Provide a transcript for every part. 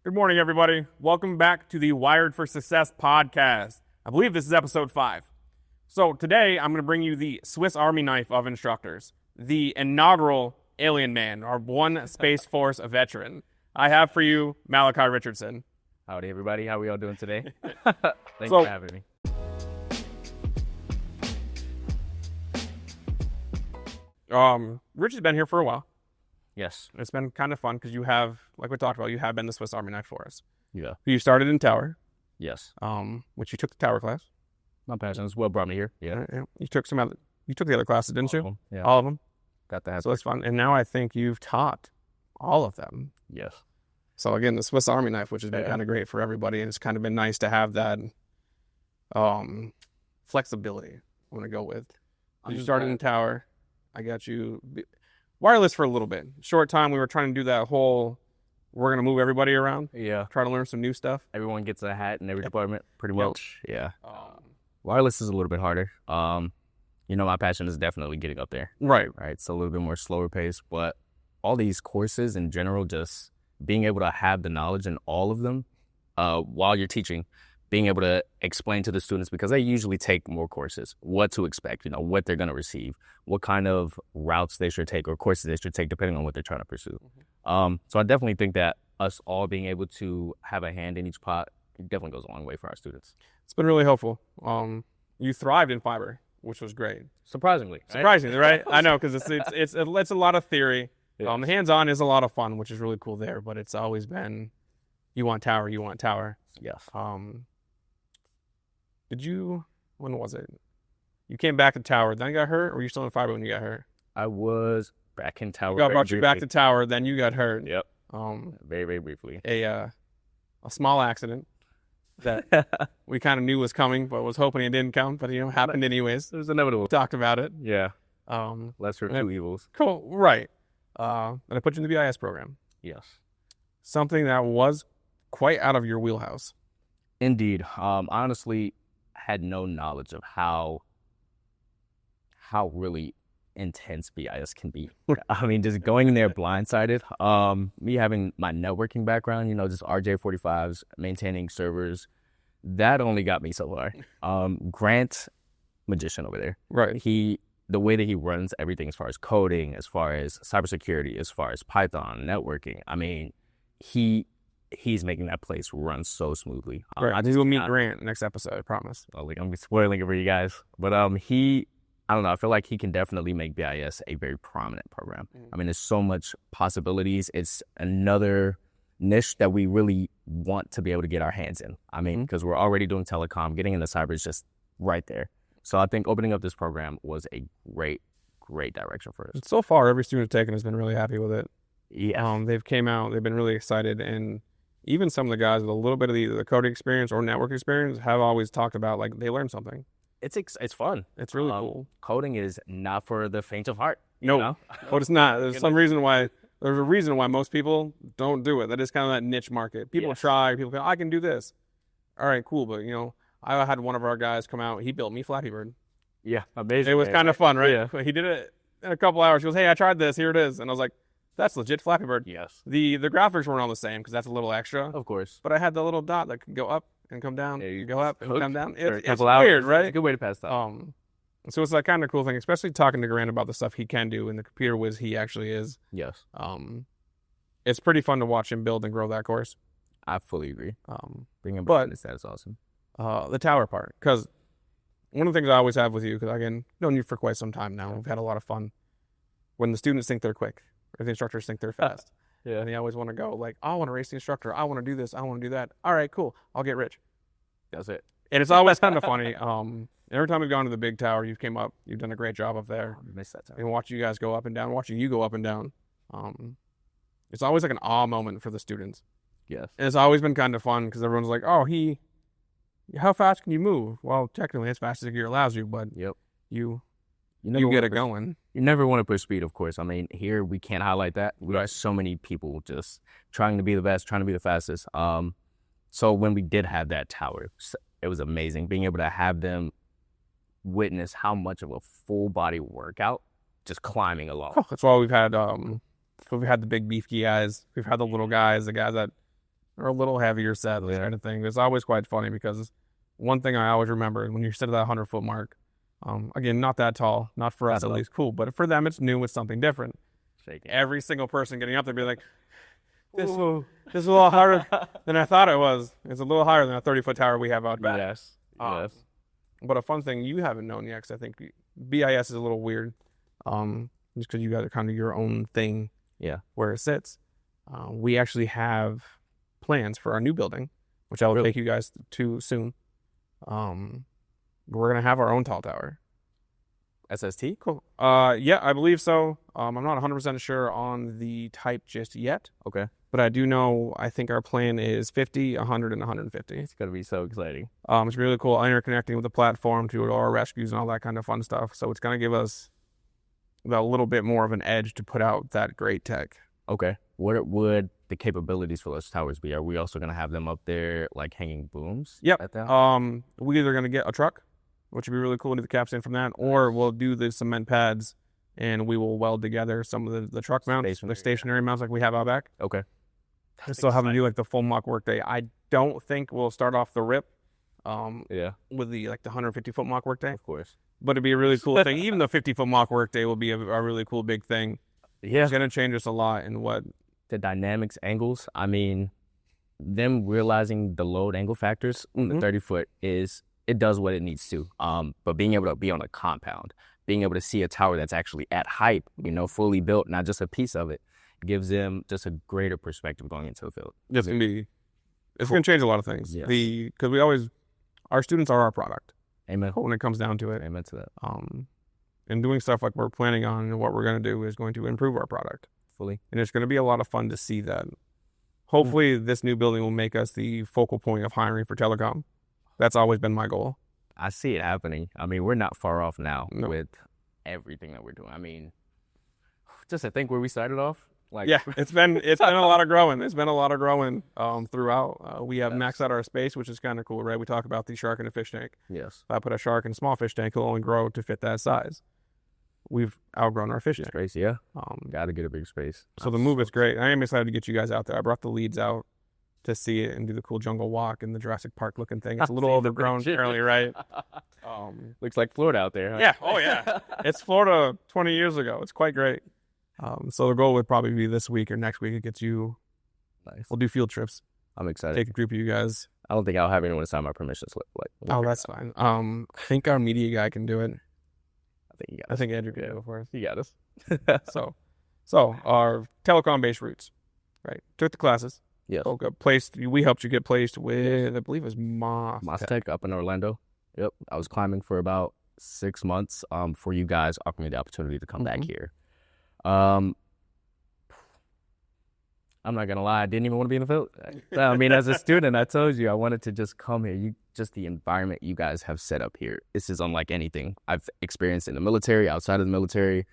Good morning, everybody. Welcome back to the Wired for Success podcast. I believe this is episode 5. So today, I'm going to bring you the Swiss Army knife of instructors, the inaugural alien man, our one Space Force veteran. I have for you Malachi Richardson. Howdy, everybody. How are we all doing today? Thanks for having me. Rich has been here for a while. Yes. It's been kind of fun because you have, like we talked about, you have been the Swiss Army knife for us. Yeah. You started in Tower. Yes. Which you took the Tower class. My passion is what brought me here. Yeah. You took the other classes, didn't you? Yeah. All of them. Got that. So that's fun. And now I think you've taught all of them. Yes. So again, the Swiss Army knife, which has been kind of great for everybody, and it's kind of been nice to have that flexibility. I'm gonna go with. You started in Tower. I got you wireless for a little bit. Short time, we were trying to do that whole. We're gonna move everybody around. Yeah. Try to learn some new stuff. Everyone gets a hat in every department, pretty much. Yeah. Wireless is a little bit harder. My passion is definitely getting up there. Right. It's a little bit more slower pace, but all these courses in general, just being able to have the knowledge in all of them while you're teaching, being able to explain to the students, because they usually take more courses, what to expect, what they're going to receive, what kind of routes they should take or courses they should take depending on what they're trying to pursue. Mm-hmm. So I definitely think that us all being able to have a hand in each pot definitely goes a long way for our students. It's been really helpful. You thrived in fiber, which was great. Surprisingly, right? I know, because it's a lot of theory. Yeah. The hands-on is a lot of fun, which is really cool there, but it's always been, you want Tower. Yes. When was it? You came back to Tower, then you got hurt, or were you still in fiber when you got hurt? I was back in Tower. Brought you back to Tower, then you got hurt. Yep. Very, very briefly. A small accident that we kind of knew was coming, but was hoping it didn't come, but happened anyways. It was inevitable. We talked about it. Yeah. Lesser of two evils. Cool. Right. And I put you in the BIS program. Yes. Something that was quite out of your wheelhouse. Indeed. Honestly, had no knowledge of how really intense BIS can be. I mean, just going in there blindsided. Me having my networking background, just RJ45s, maintaining servers, that only got me so far. Grant, magician over there. Right. The way that he runs everything as far as coding, as far as cybersecurity, as far as Python, networking, I mean, he's making that place run so smoothly. Right. We'll meet Grant next episode, I promise. I'm spoiling it for you guys. But I don't know, I feel like he can definitely make BIS a very prominent program. I mean, there's so much possibilities. It's another niche that we really want to be able to get our hands in. I mean, because we're already doing telecom, getting into cyber is just right there. So I think opening up this program was a great direction for us. So far, every student taken has been really happy with it. Yeah. They've came out, they've been really excited, and even some of the guys with a little bit of the coding experience or network experience have always talked about, like, they learned something. It's fun. It's really cool. Coding is not for the faint of heart. No, but it's not. There's a reason why most people don't do it. That is kind of that niche market. People try, people go, I can do this. All right, cool, but I had one of our guys come out. He built me Flappy Bird. Yeah, amazing. It was kind of fun, right? Yeah. He did it in a couple hours. He goes, hey, I tried this. Here it is. And I was like, that's legit Flappy Bird. Yes. The graphics weren't all the same because that's a little extra. Of course. But I had the little dot that could go up and come down. You go up and come down. It's hours. weird, right? It's a good way to pass time. So it's that kind of cool thing, especially talking to Grant about the stuff he can do and the computer whiz he actually is. Yes. It's pretty fun to watch him build and grow that course. I fully agree. Being able to do that is awesome. The Tower part, because one of the things I always have with you, because again, known you for quite some time now, we've had a lot of fun. When the students think they're quick, or the instructors think they're fast, and they always want to go like, I want to race the instructor, I want to do this, I want to do that. All right, cool, I'll get rich. That's it. And it's always kind of funny. Every time we've gone to the big tower, you've came up, you've done a great job up there. I miss that tower. And watching you guys go up and down, watching you go up and down. It's always like an awe moment for the students. Yes. And it's always been kind of fun because everyone's like, oh, how fast can you move? Well, technically as fast as the gear allows you, but you get it going. You never want to push speed, of course. I mean, here we can't highlight that. We have so many people just trying to be the best, trying to be the fastest. So when we did have that tower, it was amazing being able to have them witness how much of a full body workout just climbing along. Oh, that's why we've had the big beefy guys. We've had the little guys, the guys that are a little heavier, sadly, kind of thing. It's always quite funny because one thing I always remember when you're sitting at that 100-foot mark, again, not that tall, not for us at least, cool, but for them, it's new, it's something different. Shaking. Every single person getting up there be like, this is a little higher than I thought it was. It's a little higher than a 30-foot tower we have out back. Yes. Yes. But a fun thing you haven't known yet, because I think BIS is a little weird, just because you guys are kind of your own thing. Yeah. Where it sits. We actually have plans for our new building, which I will take you guys to soon. We're gonna have our own tall tower. SST? Cool. Yeah, I believe so. I'm not 100% sure on the type just yet. Okay. But I do know, I think our plan is 50, 100, and 150. It's going to be so exciting. It's really cool interconnecting with the platform to our rescues and all that kind of fun stuff. So it's going to give us a little bit more of an edge to put out that great tech. Okay. What would the capabilities for those towers be? Are we also going to have them up there, like hanging booms? Yep. At that? We either going to get a truck, which would be really cool, and do the capstan from that, or we'll do the cement pads and we will weld together some of the truck mounts, the stationary mounts like we have out back. Okay. I still have to do like the full mock workday. I don't think we'll start off the rip with the 150-foot mock workday. Of course. But it'd be a really cool thing. Even the 50-foot mock workday will be a really cool big thing. Yeah. It's going to change us a lot in what? The dynamics angles, I mean, them realizing the load angle factors on the 30-foot it does what it needs to. But being able to be on a compound, being able to see a tower that's actually at height, fully built, not just a piece of it, gives them just a greater perspective going into the field. It's going to change a lot of things. Yes. Because our students are our product. Amen. When it comes down to it. Amen to that. And doing stuff like we're planning on and what we're going to do is going to improve our product. Fully. And it's going to be a lot of fun to see that. Hopefully this new building will make us the focal point of hiring for telecom. That's always been my goal. I see it happening. I mean, we're not far off now with everything that we're doing. I mean, just to think where we started off. It's been a lot of growing. It's been a lot of growing throughout. We have maxed out our space, which is kind of cool, right? We talk about the shark in a fish tank. Yes. If I put a shark in a small fish tank, it'll only grow to fit that size. We've outgrown our fish tank. Space, yeah. Got to get a big space. So the move is great. I am excited to get you guys out there. I brought the leads out to see it and do the cool jungle walk and the Jurassic Park looking thing. It's a little overgrown currently, right? Looks like Florida out there, huh? Yeah. Oh, yeah. It's Florida 20 years ago. It's quite great. So the goal would probably be this week or next week. It gets you. Nice. We'll do field trips. I'm excited. Take a group of you guys. I don't think I'll have anyone sign my permission slip. That's fine. I think our media guy can do it. I think Andrew can do it for us. You got us. So our telecom-based roots, right? Took the classes. Yes. We helped you get placed with, I believe it was Mostech up in Orlando. Yep. I was climbing for about 6 months for you guys offering me the opportunity to come back here. I'm not going to lie. I didn't even want to be in the field. I mean, as a student, I told you I wanted to just come here. Just the environment you guys have set up here. This is unlike anything I've experienced in the military, outside of the military.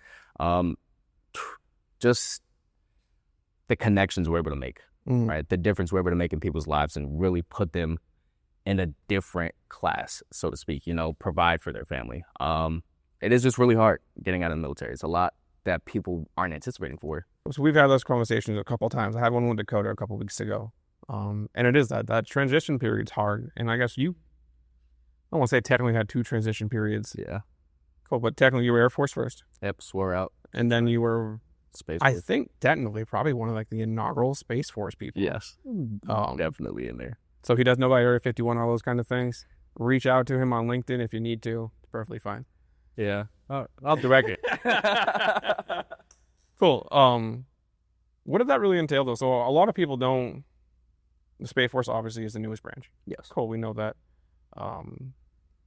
Just the connections we're able to make, right? The difference we're able to make in people's lives and really put them in a different class, so to speak, provide for their family. It is just really hard getting out of the military. It's a lot that people aren't anticipating for. So we've had those conversations a couple of times. I had one with Dakota a couple of weeks ago. And it is that transition period's hard. And I guess I don't want to say technically had 2 transition periods. Yeah. Cool. But technically you were Air Force first. Yep. Swore out. And then you were Space I Force. think technically probably one of the inaugural Space Force people. Yes. Definitely in there. So he does know about Area 51, all those kind of things. Reach out to him on LinkedIn if you need to. It's perfectly fine. Yeah. I'll direct it. Cool. What did that really entail though? So a lot of people don't. The Space Force obviously is the newest branch. Yes. Cool. We know that.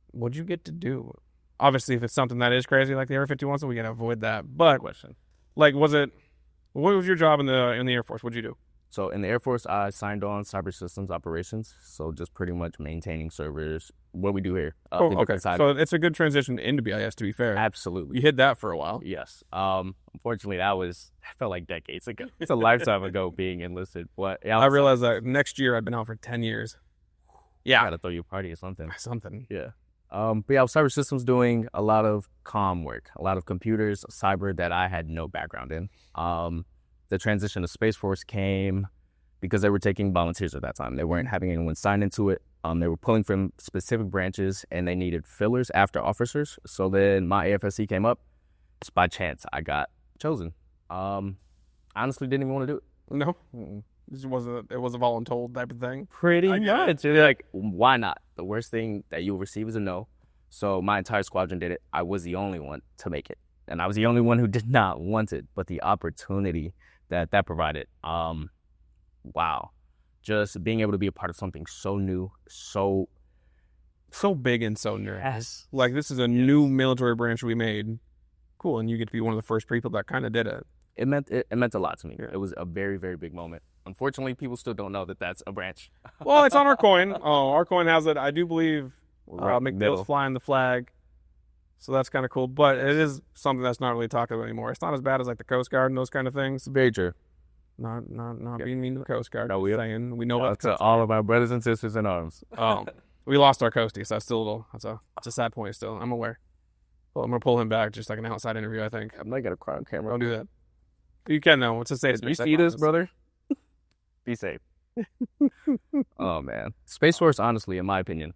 What'd you get to do? Obviously, if it's something that is crazy like the Area 51, so we can avoid that. But Question. what was your job in the Air Force? What'd you do? So in the Air Force, I signed on cyber systems operations. So just pretty much maintaining servers. What we do here. Okay. So it's a good transition into BIS, to be fair. Absolutely. You hit that for a while. Yes. Unfortunately, I felt like decades ago. It's a lifetime ago being enlisted. But yeah, I realized that next year I've been out for 10 years. Yeah. I gotta throw you a party or something. Yeah. But yeah, I was cyber systems doing a lot of comm work, a lot of computers, cyber that I had no background in. The transition to Space Force came because they were taking volunteers at that time. They weren't having anyone sign into it. They were pulling from specific branches, and they needed fillers after officers. So then my AFSC came up. Just by chance, I got chosen. Honestly, didn't even want to do it. No, it was a voluntold type of thing. Pretty much. Like, why not? The worst thing that you'll receive is a no. So my entire squadron did it. I was the only one to make it, and I was the only one who did not want it. But the opportunity that provided, wow, just being able to be a part of something so new, so big and so new. Yes. Like, this is a new military branch we made. Cool, and you get to be one of the first people that kind of did it. It meant a lot to me. Yeah. It was a very, very big moment. Unfortunately, people still don't know that that's a branch. Well, it's on our coin. Oh, our coin has it. I do believe McDill's flying the flag, so that's kind of cool. But it is something that's not really talked about anymore. It's not as bad as like the Coast Guard and those kind of things. Very true. Not being mean to the Coast Guard. No, we know about to all of our brothers and sisters in arms. We lost our Coastie, so that's still that's a sad point. Still, I'm aware. Well, I'm gonna pull him back just like an outside interview. I think I'm not gonna cry on camera. Don't do that. You can though. What's it say? You see this, brother? Be safe. Oh man, Space Force. Honestly, in my opinion,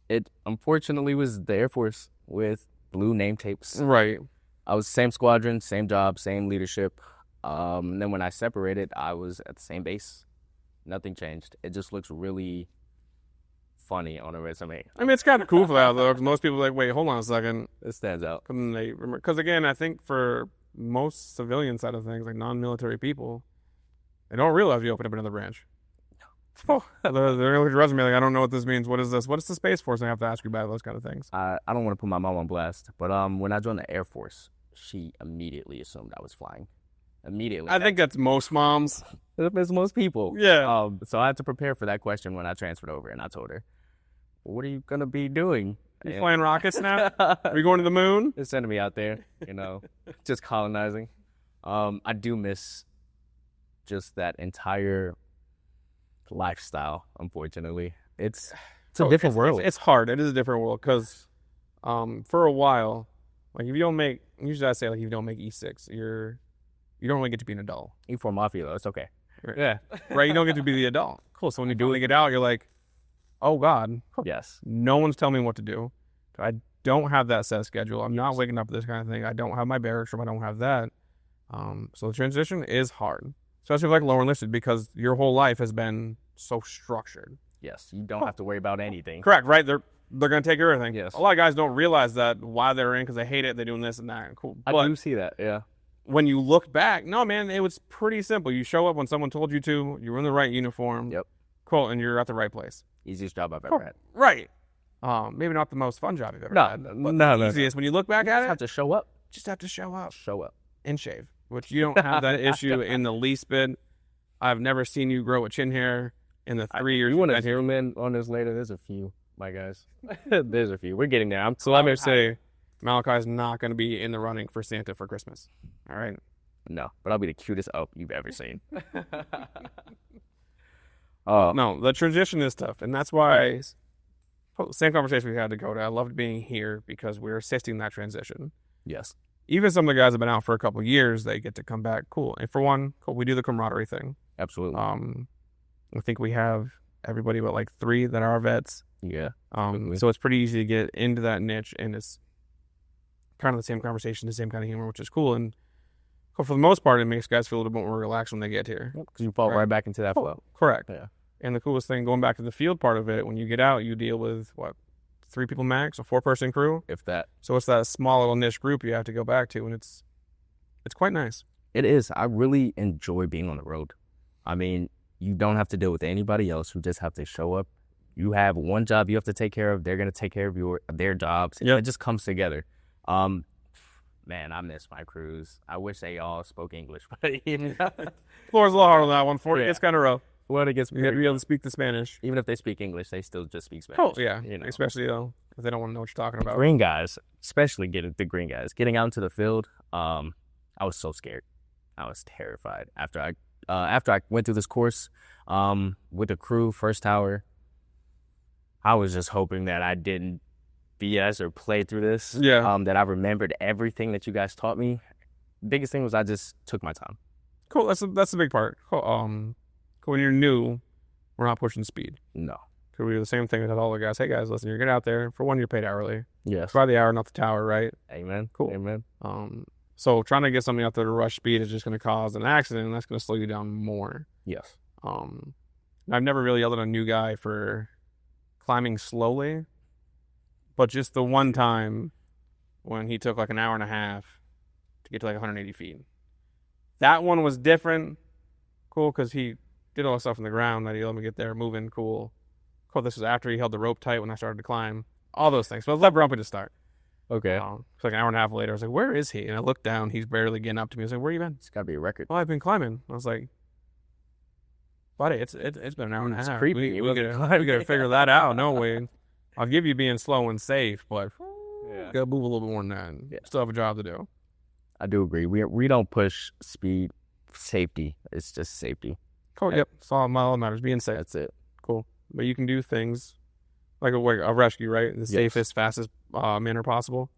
it unfortunately was the Air Force with blue name tapes. Right. I was same squadron, same job, same leadership. Then when I separated, I was at the same base. Nothing changed. It just looks really funny on a resume. I mean, it's kind of cool for that though, because most people are like, wait, hold on a second. It stands out. Because again, I think for most civilian side of things, like non-military people, they don't realize you open up another branch. Oh, they're looking at your resume like, I don't know what this means. What is this? What is the Space Force? I have to ask you about those kind of things. I don't want to put my mom on blast, but when I joined the Air Force, she immediately assumed I was flying. Immediately. I think that's most moms. It's most people. Yeah. So I had to prepare for that question when I transferred over, and I told her, what are you going to be doing? You flying rockets now? Are you going to the moon? They're sending me out there, just colonizing. I do miss just that entire lifestyle, unfortunately. It's a different world. It's hard. It is a different world because for a while, like if you don't make, usually I say like if you don't make E6, you don't really get to be an adult. E4 Mafia though, it's okay. Right. Yeah. Right, you don't get to be the adult. Cool. So when you're doing it out, you're like, oh God. Yes. No one's telling me what to do. I don't have that set schedule. I'm not waking up for this kind of thing. I don't have my barracks room. I don't have that. So the transition is hard, especially like lower enlisted, because your whole life has been so structured. Yes. You don't have to worry about anything. Correct. Right. They're going to take everything. Yes. A lot of guys don't realize that while they're in because they hate it. They're doing this and that. Cool. I do see that. Yeah. When you look back, no, man, it was pretty simple. You show up when someone told you to. You were in the right uniform. Yep. Cool. And you're at the right place. Easiest job I've ever had. Right. Maybe not the most fun job you've ever had. No. The easiest. When you look back at it, have to show up. Just have to show up. Show up. And shave, which you don't have that issue in the least bit. I've never seen you grow a chin hair in the 3 years. You want to hear men on this later? There's a few, my guys. There's a few. We're getting there. So let me say, Malachi's not going to be in the running for Santa for Christmas. All right? No, but I'll be the cutest elf you've ever seen. No, the transition is tough, and that's why same conversation we had to go to. I loved being here because we're assisting that transition. Yes. Even some of the guys have been out for a couple of years, they get to come back. Cool. And for one, cool, we do the camaraderie thing. Absolutely. I think we have everybody but like 3 that are vets. Yeah. So it's pretty easy to get into that niche, and it's kind of the same conversation, the same kind of humor, which is cool. And for the most part, it makes guys feel a little bit more relaxed when they get here. Because you fall right back into that flow. Correct. Yeah. And the coolest thing, going back to the field part of it, when you get out, you deal with, 3 people max, a 4-person crew? If that. So it's that small little niche group you have to go back to, and it's quite nice. It is. I really enjoy being on the road. I mean, you don't have to deal with anybody else. You just have to show up. You have one job you have to take care of. They're going to take care of their jobs. Yep. It just comes together. Man, I miss my crews. I wish they all spoke English. But Floor's a little hard on that one. It's kind of rough. Well, it gets you have to be able to speak the Spanish. Even if they speak English, they still just speak Spanish. Oh, yeah. Especially, if they don't want to know what you're talking about. Green guys, especially the green guys. Getting out into the field, I was so scared. I was terrified. After I went through this course with the crew, first tower, I was just hoping that I didn't BS or play through this. Yeah. That I remembered everything that you guys taught me. Biggest thing was I just took my time. Cool. That's the big part. Cool. Cool. When you're new, we're not pushing speed. No. So we do the same thing with all the guys. Hey guys, listen, you're getting out there. For one, you're paid hourly. Yes. It's by the hour, not the tower, right? Amen. Cool. Amen. So trying to get something out there to rush speed is just going to cause an accident, and that's going to slow you down more. Yes. I've never really yelled at a new guy for climbing slowly, but just the one time when he took like an hour and a half to get to like 180 feet. That one was different. Cool, because he did all the stuff on the ground that he let me get there moving. Cool. This was after he held the rope tight when I started to climb. All those things. But I was left grumpy to start. Okay. It's like an hour and a half later. I was like, where is he? And I looked down. He's barely getting up to me. I was like, where you been? It's got to be a record. Oh, I've been climbing. I was like, buddy, it's been an hour and a half. Creepy. We gotta figure that out. No way. I'll give you being slow and safe, but gotta move a little bit more than that. Yeah. Still have a job to do. I do agree. We don't push speed. Safety. It's just safety. Cool. Yep. That's all that matters. Being safe. That's it. Cool. But you can do things like a rescue, right? The safest, fastest manner possible.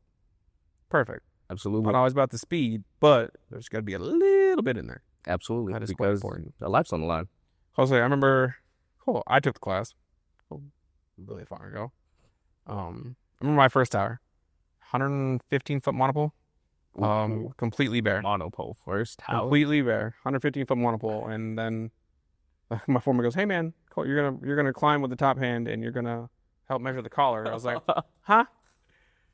Perfect. Absolutely. Not always about the speed, but there's got to be a little bit in there. Absolutely. That is quite important. The life's on the line. Jose, I remember, I took the class really far ago. I remember my first tower, 115-foot monopole, completely bare. Monopole first tower. Completely bare, 115-foot monopole, and then my foreman goes, "Hey man, Cole, you're gonna climb with the top hand, and you're gonna help measure the collar." I was like, "Huh?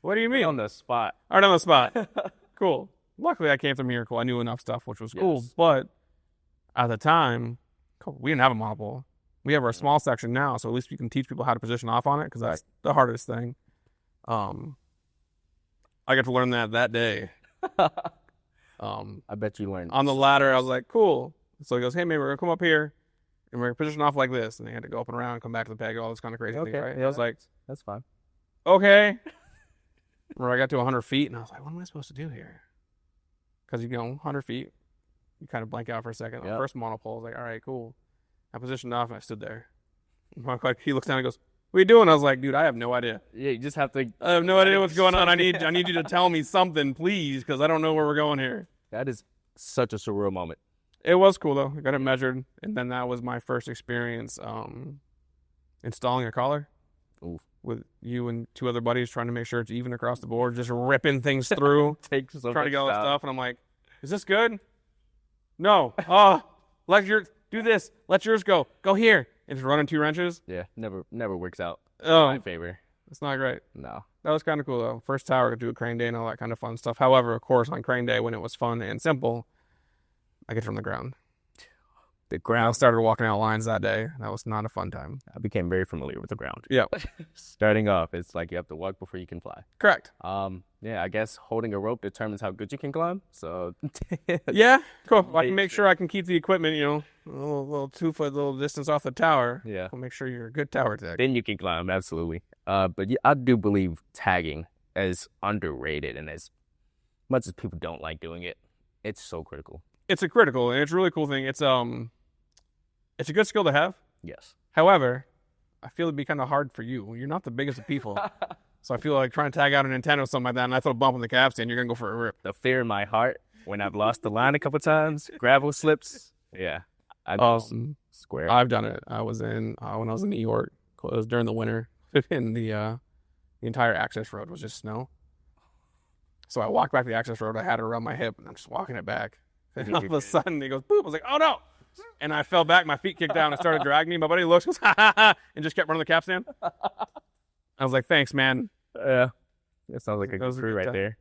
What do you mean?" On the spot. Right on the spot. Cool. Luckily, I came from here. Cool. I knew enough stuff, which was cool. Yes. But at the time, we didn't have a monopole. We have our small section now, so at least we can teach people how to position off on it, because that's the hardest thing. I got to learn that day. I bet you learned. On the ladder, I was like, cool. So he goes, "Hey man, we're gonna come up here and we're gonna position off like this." And they had to go up and around, come back to the peg, all this kind of crazy thing, right? Yeah, I was like, that's fine. okay. Where I got to 100 feet, and I was like, what am I supposed to do here? Because 100 feet, you kind of blank out for a second. Yep. First monopole, I was like, all right, cool. I positioned off, and I stood there. He looks down and goes, "What are you doing?" I was like, "Dude, I have no idea. Yeah, you just have to. I have no idea what's going on. I need you to tell me something, please, because I don't know where we're going here." That is such a surreal moment. It was cool though. I got it measured, and then that was my first experience installing a collar. Oof. With you and two other buddies, trying to make sure it's even across the board, just ripping things through, Takes so trying to much get all the time. stuff, and I'm like, "Is this good? No. Let yours do this. Let yours go. Go here." And just running 2 wrenches. Yeah, never works out Oh, in my favor. it's not great. No. That was kind of cool though. First tower to do a crane day and all that kind of fun stuff. However, of course, on crane day when it was fun and simple, I get from the ground. The I ground. started walking out lines that day. That was not a fun time. I became very familiar with the ground. Yeah, Starting off, it's like you have to walk before you can fly. correct. Yeah, I guess holding a rope determines how good you can climb. So Yeah, cool. I can make sure I can keep the equipment, a little 2-foot little distance off the tower. yeah, I'll make sure you're a good tower tech. then you can climb, absolutely. But yeah, I do believe tagging is underrated, and as much as people don't like doing it, it's so critical. It's a critical and it's a really cool thing. It's a good skill to have. Yes. However, I feel it'd be kind of hard for you. You're not the biggest of people. So I feel like trying to tag out an antenna or something like that, and I throw a bump on the capstan, you're going to go for a rip. The fear in my heart when I've lost the line a couple times, gravel slips. Yeah. Awesome. Square. I've done it. I was when I was in New York. It was during the winter, and the entire access road was just snow. So I walked back the access road. I had it around my hip, and I'm just walking it back. And all of a sudden, it goes boop. I was like, "Oh no!" And I fell back. My feet kicked down and started dragging me. My buddy looks, goes, "Ha ha ha," and just kept running the capstan. I was like, "Thanks, man." Yeah. That sounds like a That good was a crew good right time. there.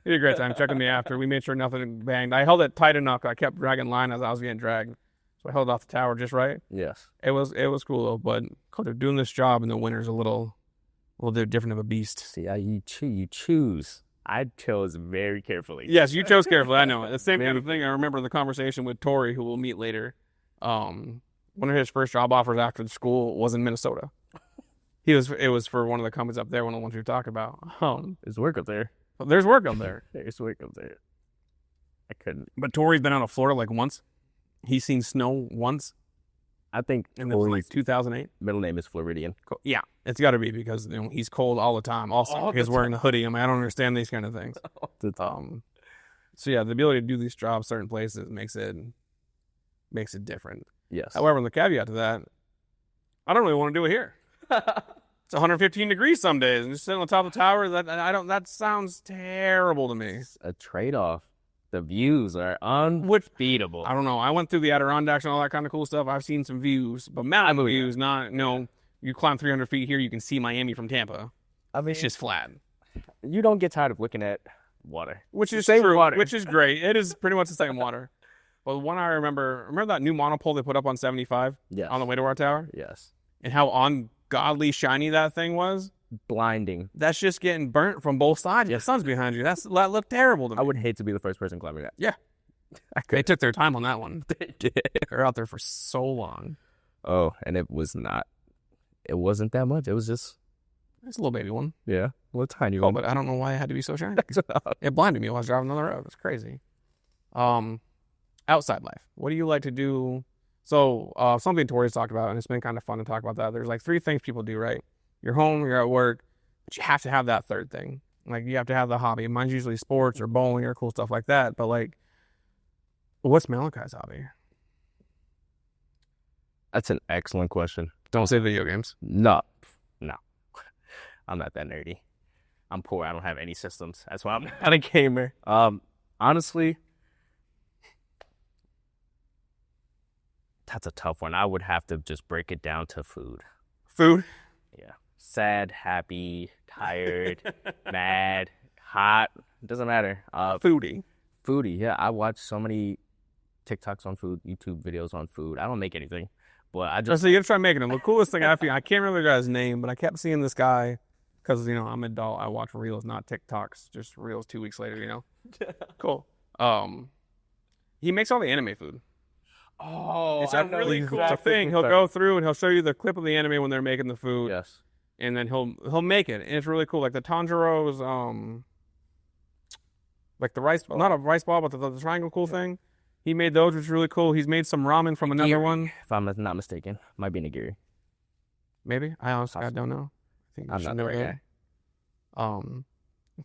He did a great time checking me after. We made sure nothing banged. I held it tight enough. I kept dragging line as I was getting dragged. So I held off the tower just right. Yes. It was cool though, but they're doing this job in the winter's a little bit different of a beast. See how you choose. I chose very carefully. Yes, you chose carefully. I know. The same kind of thing. I remember the conversation with Tori, who we'll meet later. One of his first job offers after the school was in Minnesota. It was for one of the companies up there, one of the ones we were talking about. There's work up there. There's work up there. There's work up there. I couldn't. But Tori's been out of Florida like once. He's seen snow once, I think and it was like 2008. middle name is Floridian. Yeah, it's got to be because he's cold all the time. Also, he's wearing a hoodie. I mean, I don't understand these kind of things. So yeah, the ability to do these jobs certain places makes it makes it different. Yes. However, the caveat to that, I don't really want to do it here. It's 115 degrees some days, and just sitting on top of the tower. That sounds terrible to me. It's a trade-off. The views are unbeatable. I don't know. I went through the Adirondacks and all that kind of cool stuff. I've seen some views, but mountain views, not no. You climb 300 feet here, you can see Miami from Tampa. I mean, it's just flat. You don't get tired of looking at water, which is true. Water. Which is great. It is pretty much the same water. But one I remember that new monopole they put up on 75 on the way to our tower? Yes. And how ungodly shiny that thing was? Blinding. That's just getting burnt from both sides. Yes. The sun's behind you. That looked terrible to me. I would hate to be the first person climbing that. Yeah. They took their time on that one. They did. They're out there for so long. Oh, and it wasn't that much. It was just... It's a little baby one. Yeah. A little tiny one. But I don't know why it had to be so shiny. It blinded me while I was driving on the road. It's crazy. Outside life. What do you like to do? So something Tori's talked about, and it's been kind of fun to talk about that. There's like 3 things people do, right? You're home, you're at work, but you have to have that third thing. Like you have to have the hobby. Mine's usually sports or bowling or cool stuff like that. But like, what's Malachi's hobby? That's an excellent question. Don't say video games. No. I'm not that nerdy. I'm poor. I don't have any systems. That's why I'm not a gamer. Honestly, that's a tough one. I would have to just break it down to food. Food? Yeah. Sad, happy, tired, mad, hot. It doesn't matter. Foodie, yeah. I watch so many TikToks on food, YouTube videos on food. I don't make anything, but I just... So you gotta try making them. The coolest thing I can't remember the guy's name, but I kept seeing this guy, because, I'm an adult. I watch Reels, not TikToks. Just Reels 2 weeks later, Cool. He makes all the anime food. Oh, it's a really cool thing. He'll go through and he'll show you the clip of the anime when they're making the food. Yes. And then he'll make it, and it's really cool. Like the Tanjiro's, like the rice, not a rice ball, but the triangle cool thing. He made those, which is really cool. He's made some ramen from another one. If I'm not mistaken, might be nigiri. Maybe. I honestly don't know. I think I'm not the right guy.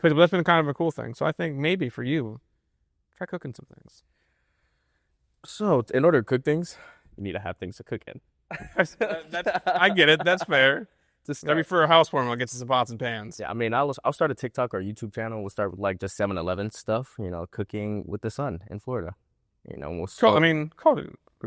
But that's been kind of a cool thing. So I think maybe for you, try cooking some things. So in order to cook things, you need to have things to cook in. I get it. That's fair. Maybe for a housewarming, I'll get some pots and pans. Yeah, I mean, I'll start a TikTok or YouTube channel. We'll start with like just 7-Eleven stuff, cooking with the sun in Florida. Cool.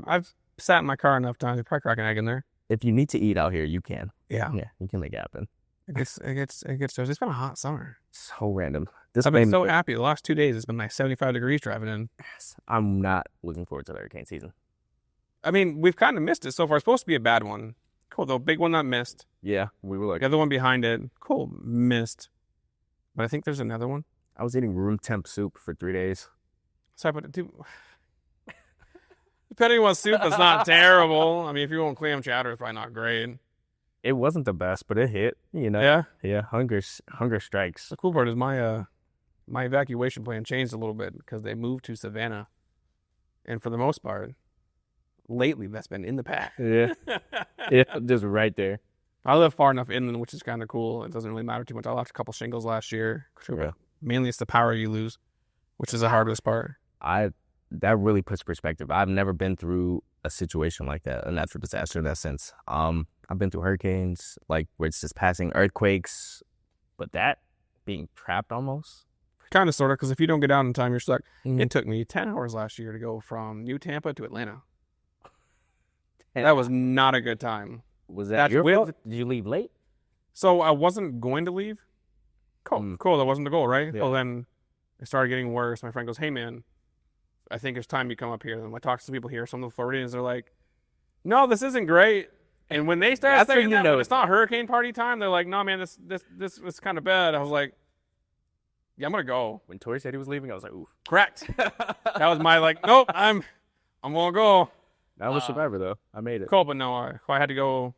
I've sat in my car enough times. You probably crack an egg in there. If you need to eat out here, you can. Yeah, you can make it happen. It gets. It's been a hot summer. So random. I've been so happy. The last 2 days, it's been like 75 degrees driving in. Yes. I'm not looking forward to the hurricane season. I mean, we've kind of missed it so far. It's supposed to be a bad one. Cool, though. Big one that missed. Yeah, we were like... The other one behind it. Cool, missed. But I think there's another one. I was eating room temp soup for 3 days. Sorry, but depending on what soup, it's not terrible. I mean, if you want clam chowder, it's probably not great. It wasn't the best, but it hit, Yeah? Yeah, hunger strikes. The cool part is my evacuation plan changed a little bit because they moved to Savannah. And for the most part, lately that's been in the pack. Yeah. Yeah, just right there. I live far enough inland, which is kind of cool. It doesn't really matter too much. I lost a couple shingles last year. Yeah. Mainly it's the power you lose, which is the hardest part. That really puts perspective. I've never been through a situation like that, a natural disaster in that sense. I've been through hurricanes, like where it's just passing, earthquakes, but that being trapped almost. Kind of, sort of, because if you don't get out in time, you're stuck. Mm-hmm. It took me 10 hours last year to go from New Tampa to Atlanta. That was not a good time. Was that your fault? Did you leave late? So I wasn't going to leave. Cool. That wasn't the goal, right? Yeah. Well, then it started getting worse. My friend goes, "Hey, man, I think it's time you come up here." And I talk to some people here. Some of the Floridians are like, "No, this isn't great." And when they started saying that, when it's not hurricane party time, they're like, "No, man, this is kind of bad." I was like, "Yeah, I'm gonna go." When Tori said he was leaving, I was like, "Ooh, correct." That was my nope, I'm gonna go. I was a survivor though. I made it. Cool, but no, I had to go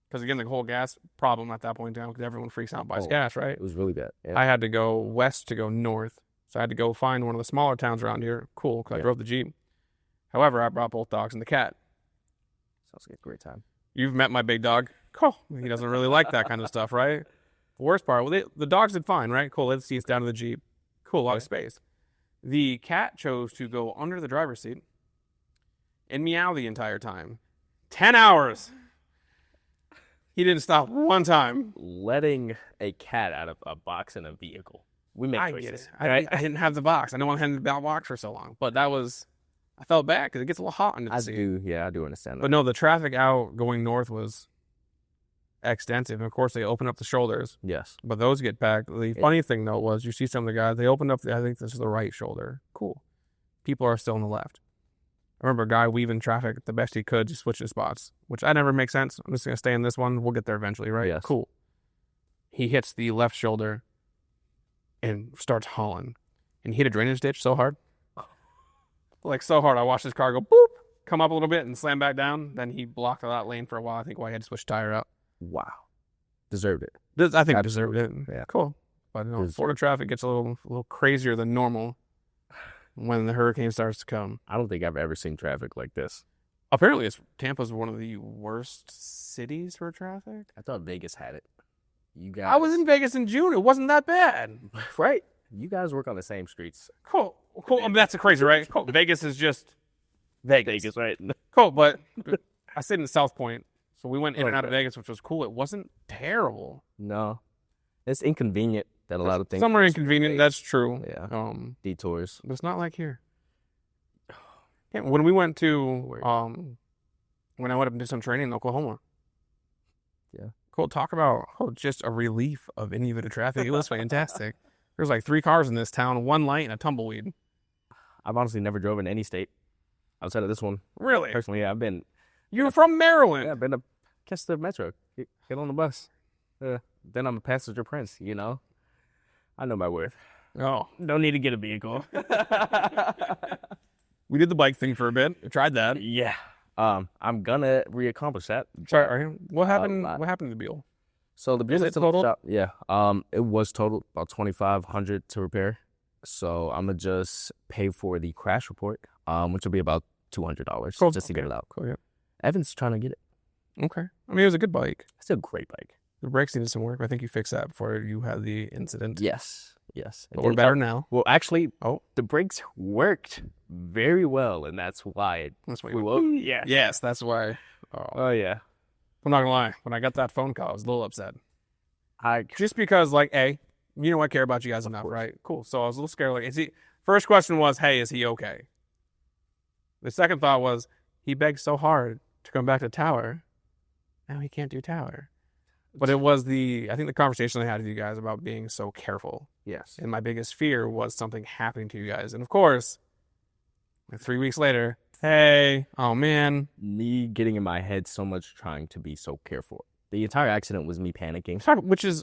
because again the whole gas problem at that point in time because everyone freaks out and buys gas, right? It was really bad. Yeah. I had to go west to go north, so I had to go find one of the smaller towns around here. Cool, because I drove the Jeep. However, I brought both dogs and the cat. Sounds like a great time. You've met my big dog. Cool. He doesn't really like that kind of stuff, right? The worst part, the dogs did fine, right? Cool. Let's see, it's down to the Jeep. Cool, a lot of space. The cat chose to go under the driver's seat and meow the entire time. 10 hours. He didn't stop one time. Letting a cat out of a box in a vehicle. We make I choices. get it. I didn't have the box. I didn't want to have the box for so long. But that was, I felt bad because it gets a little hot under the seat. I do understand that. But no, the traffic out going north was extensive. And of course, they open up the shoulders. Yes. But those get packed. The funny thing, though, was you see some of the guys, they opened up, I think this is the right shoulder. Cool. People are still on the left. I remember a guy weaving traffic the best he could, just switching spots, which that never makes sense. I'm just going to stay in this one. We'll get there eventually, right? Yes. Cool. He hits the left shoulder and starts hauling. And he hit a drainage ditch so hard. Like, so hard. I watched his car go boop, come up a little bit and slam back down. Then he blocked that lane for a while. I think why he had to switch tire out. Wow. Deserved it. I think deserved it. Yeah. Cool. But Florida traffic gets a little crazier than normal when the hurricane starts to come. I don't think I've ever seen traffic like this. Apparently, Tampa's one of the worst cities for traffic. I thought Vegas had it. You guys. I was in Vegas in June. It wasn't that bad. Right. You guys work on the same streets. Cool. I mean, that's crazy, right? Cool. Vegas is just Vegas. Right? Cool, but I stayed in South Point, so we went in and out of Vegas, which was cool. It wasn't terrible. No. It's inconvenient that a lot of things. Some are inconvenient. That's true. Yeah. Detours. But it's not like here. Yeah, when we went to when I went up and did some training in Oklahoma. Yeah. Cool. Talk about just a relief of any bit of traffic. It was fantastic. There's like 3 cars in this town, 1 light, and a tumbleweed. I've honestly never drove in any state outside of this one. Really? Personally, yeah, I've been. You're from Maryland. Yeah, I've been to catch the metro. Get on the bus. Then I'm a passenger prince, you know? I know my worth. Oh. Don't need to get a vehicle. We did the bike thing for a bit. We tried that. Yeah. I'm gonna reaccomplish that. Sorry, what happened? What happened to the Beal? So the Beal it totaled? shop, yeah. It was totaled about $2,500 to repair. So I'm gonna just pay for the crash report, which will be about $200 cool. just to get it out. Cool, yeah. Evan's trying to get it. Okay. I mean, it was a good bike. It's a great bike. The brakes needed some work. I think you fixed that before you had the incident. Yes. But we're better now. Well, actually, the brakes worked very well, and that's why That's why flew up. Yeah. Yes, that's why. Oh, yeah. I'm not gonna lie. When I got that phone call, I was a little upset. I Just because, like, you know, I care about you guys enough, right? Cool. So I was a little scared. Like, is he? First question was, hey, is he okay? The second thought was, he begged so hard to come back to Tower. Now he can't do Tower. But it was I think the conversation I had with you guys about being so careful. Yes. And my biggest fear was something happening to you guys. And of course, like 3 weeks later, hey, oh man. Me getting in my head so much trying to be so careful. The entire accident was me panicking. Which is,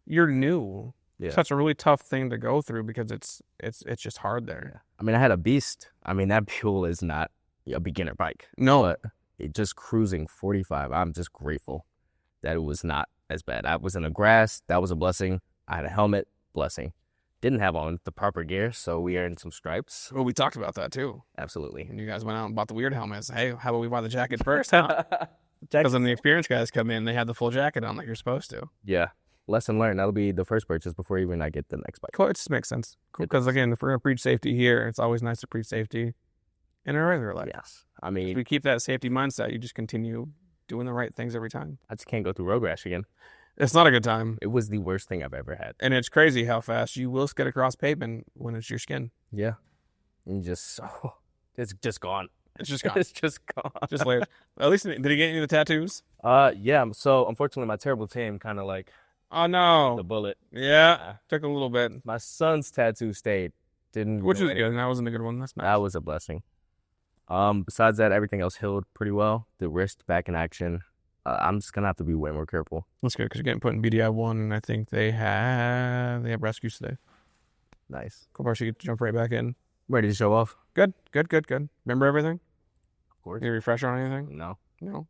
you're new. Yeah. Such a really tough thing to go through because it's just hard there. Yeah. I mean, I had a beast. I mean, that Buell is not a beginner bike. No. But it just cruising 45, I'm just grateful that it was not as bad. I was in the grass. That was a blessing. I had a helmet. Blessing. Didn't have on the proper gear, so we earned some stripes. Well, we talked about that too. Absolutely. And you guys went out and bought the weird helmets. Hey, how about we buy the jacket first? Because when the experienced guys come in, they have the full jacket on like you're supposed to. Yeah. Lesson learned. That'll be the first purchase before even I get the next bike. Cool. It just makes sense. Cool. Because again, if we're going to preach safety here, it's always nice to preach safety in our regular life. Yes. I mean, if we keep that safety mindset, you just continue doing the right things every time. I just can't go through road rash again. It's not a good time. It was the worst thing I've ever had. And it's crazy how fast you will skid across pavement when it's your skin. Yeah. And it's just gone. It's just gone. It's just gone. Just layers. At least, did he get any of the tattoos? Yeah. So unfortunately, my terrible team kind of like. Oh no. The bullet. Yeah. Took a little bit. My son's tattoo stayed. Which is good. That wasn't a good one. That's nice. That was a blessing. Besides that, everything else healed pretty well. The wrist back in action. I'm just gonna have to be way more careful. That's good because you're getting put in BDI 1, and I think they have rescues today. Nice. Cool. Part you get to jump right back in. Ready to show off? Good. Remember everything? Of course. Any refresher on anything? No.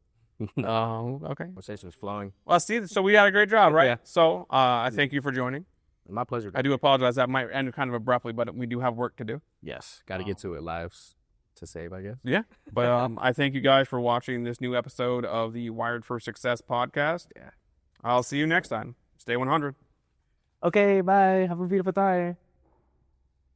Okay. Conversation is flowing. Well, see, so we had a great job, right? Yeah. So I thank you for joining. My pleasure. I do apologize. That might end kind of abruptly, but we do have work to do. Yes. Got to get to it. Lives to save, I guess. Yeah. But I thank you guys for watching this new episode of the Wired for Success podcast. Yeah. I'll see you next time. Stay 100. Okay, bye. Have a beautiful time.